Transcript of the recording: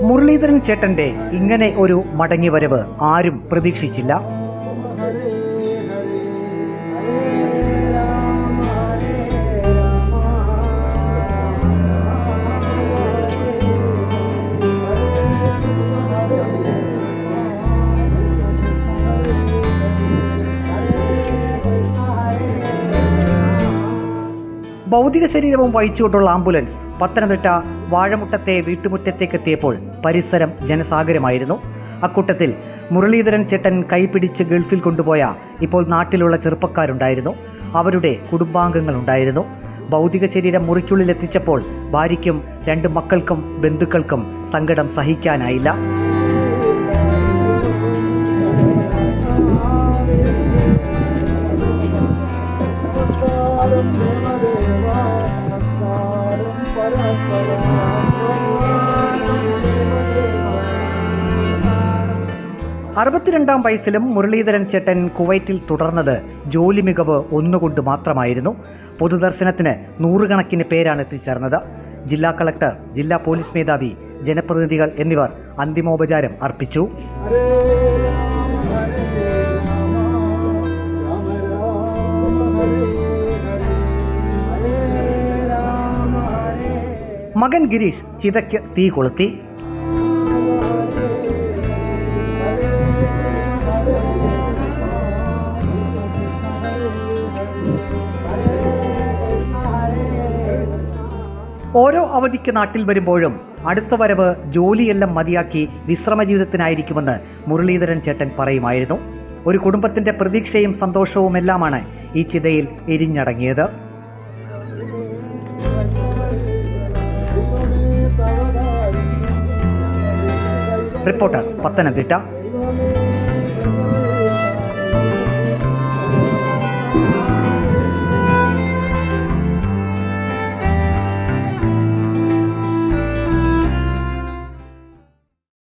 മുരളീധരൻ ചേട്ടന്റെ ഇങ്ങനെ ഒരു മടങ്ങിവരവ് ആരും പ്രതീക്ഷിച്ചില്ല. ഭൗതിക ശരീരവും വഹിച്ചുകൊണ്ടുള്ള ആംബുലൻസ് പത്തനംതിട്ട വാഴമുട്ടത്തെ വീട്ടുമുറ്റത്തേക്കെത്തിയപ്പോൾ പരിസരം ജനസാഗരമായിരുന്നു. അക്കൂട്ടത്തിൽ മുരളീധരൻ ചേട്ടൻ കൈപിടിച്ച് ഗൾഫിൽ കൊണ്ടുപോയ ഇപ്പോൾ നാട്ടിലുള്ള ചെറുപ്പക്കാരുണ്ടായിരുന്നു. അവരുടെ കുടുംബാംഗങ്ങളുണ്ടായിരുന്നു. ഭൗതിക ശരീരം മുറിക്കുള്ളിലെത്തിച്ചപ്പോൾ ഭാര്യയ്ക്കും 2 മക്കൾക്കും ബന്ധുക്കൾക്കും സങ്കടം സഹിക്കാനായില്ല. അറുപത്തിരണ്ടാം വയസ്സിലും മുരളീധരൻ ചേട്ടൻ കുവൈറ്റിൽ തുടർന്നത് ജോലി മികവ് ഒന്നുകൊണ്ട് മാത്രമായിരുന്നു. പൊതുദർശനത്തിന് 100 കണക്കിന് പേരാണ് എത്തിച്ചേർന്നത്. ജില്ലാ കളക്ടർ, ജില്ലാ പോലീസ് മേധാവി, ജനപ്രതിനിധികൾ എന്നിവർ അന്തിമോപചാരം അർപ്പിച്ചു. മകൻ ഗിരീഷ് ചിതയ്ക്ക് തീ കൊളുത്തി. ഓരോ അവധിക്ക് നാട്ടിൽ വരുമ്പോഴും അടുത്ത വരവ് ജോലിയെല്ലാം മതിയാക്കി വിശ്രമജീവിതത്തിനായിരിക്കുമെന്ന് മുരളീധരൻ ചേട്ടൻ പറയുമായിരുന്നു. ഒരു കുടുംബത്തിന്റെ പ്രതീക്ഷയും സന്തോഷവുമെല്ലാമാണ് ഈ ചിതയിൽ എരിഞ്ഞടങ്ങിയത്. റിപ്പോർട്ടർ, പത്തനംതിട്ട.